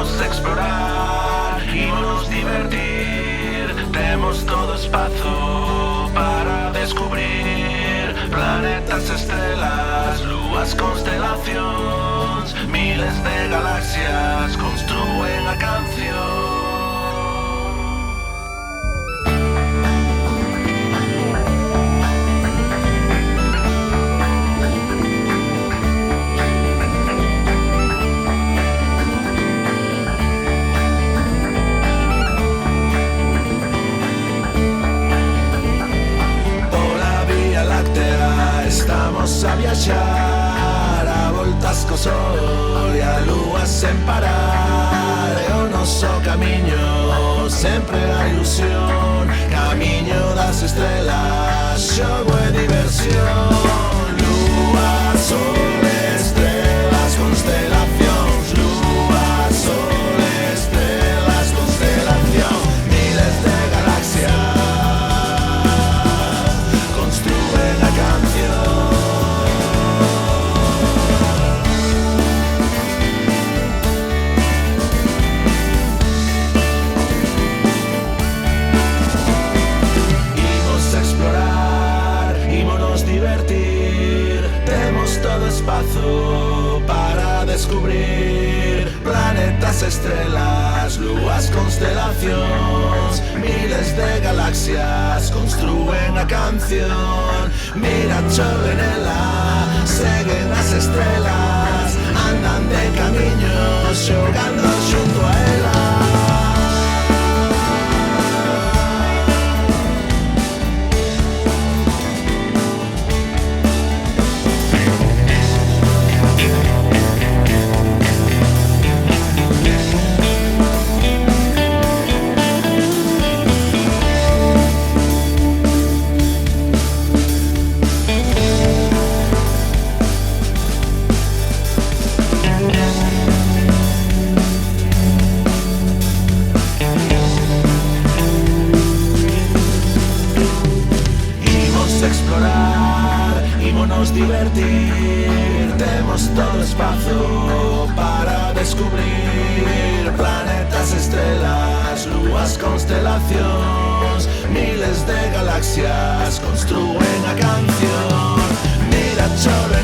Imos explorar, imos divertir. Temos todo espazo para descubrir planetas, estrelas, lúas, constelacións. Miles de galaxias construen a canción. Estamos a viaxar a voltas co sol e a lúa sen parar. É o noso camiño, sempre a ilusión. Camiño das estrelas, xogo e diversión. Lúa, sol, estrelas, constelacións. Lúa, sol, estrelas, constelación. Miles de galaxias construen a canción. Imos explorar, ímonos divertir. Temos todo espazo para descubrir planetas, estrelas, lúas, constelacións. Miles de galaxias construen a canción. Mira, chove nela, seguen as estrelas. Andan de camiño, xogando xunto a ela. Explorar, ímonos divertir. Temos todo espazo para descubrir planetas, estrelas, lúas, constelacións. Miles de galaxias construen a canción. Mira, chove